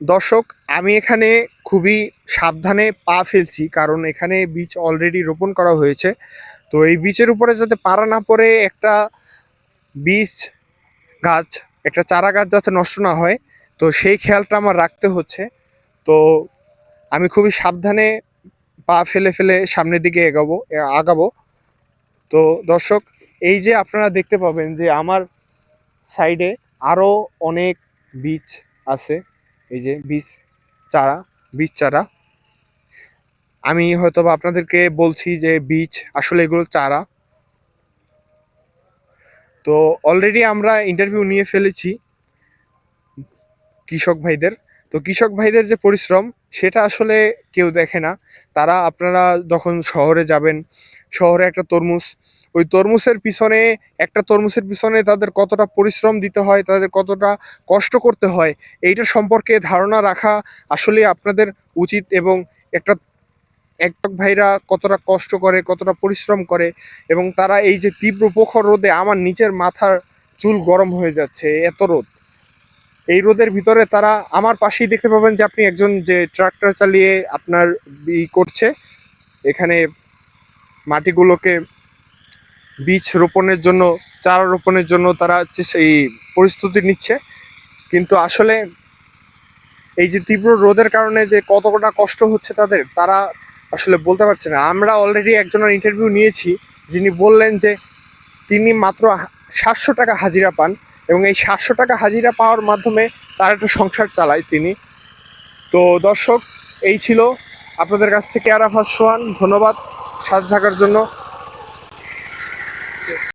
দর্শক, আমি এখানে খুবই সাবধানে পা ফেলছি, কারণ এখানে বীজ অলরেডি রোপণ করা হয়েছে। তো এই বীজের উপরে যাতে পাড়া না পড়ে, একটা বীজ গাছ, একটা চারা গাছ যাতে নষ্ট না হয়, তো সেই খেয়ালটা আমার রাখতে হচ্ছে। তো আমি খুবই সাবধানে পা ফেলে ফেলে সামনের দিকে আগাবো। তো দর্শক, এই যে আপনারা দেখতে পাবেন যে আমার সাইডে আরো অনেক বীজ আছে। এই যে চারা বীজ চারা, আমি হয়তোবা আপনাদেরকে বলছি যে বীজ, আসলে এগুলো চারা। তো অলরেডি আমরা ইন্টারভিউ নিয়ে ফেলেছি কৃষক ভাইদের। তো কৃষক ভাইদের যে পরিশ্রম, সেটা আসলে কেউ দেখে না। তারা, আপনারা যখন শহরে যাবেন, শহরে একটা তরমুজ, ওই তরমুজের পিছনে, একটা তরমুজের পিছনে তাদের কতটা পরিশ্রম দিতে হয়, তাদের কতটা কষ্ট করতে হয়, এইটা সম্পর্কে ধারণা রাখা আসলে আপনাদের উচিত। এবং একটা একটক ভাইরা কতটা কষ্ট করে, কতটা পরিশ্রম করে, এবং তারা এই যে তীব্র প্রখর রোদে, আমার নিচের মাথার চুল গরম হয়ে যাচ্ছে, এত রোদ। এই রোদের ভিতরে তারা, আমার পাশেই দেখতে পাবেন যে আপনি, একজন যে ট্রাক্টর চালিয়ে আপনার করছে এখানে মাটিগুলোকে বীজ রোপণের জন্য, চারা রোপণের জন্য তারা সেই প্রস্তুতি নিচ্ছে। কিন্তু আসলে এই যে তীব্র রোদের কারণে যে কতটা কষ্ট হচ্ছে তাদের, তারা আসলে বলতে পারছে না। আমরা অলরেডি একজনের ইন্টারভিউ নিয়েছি, যিনি বললেন যে তিনি মাত্র 700 টাকা হাজিরা পান, এবং এই 700 টাকা হাজিরা পাওয়ার মাধ্যমে তার একটা সংসার চালায় তিনি। তো দর্শক, এই ছিল আপনাদের কাছ থেকে আরাফাত সোহান। ধন্যবাদ সাথে থাকার জন্য।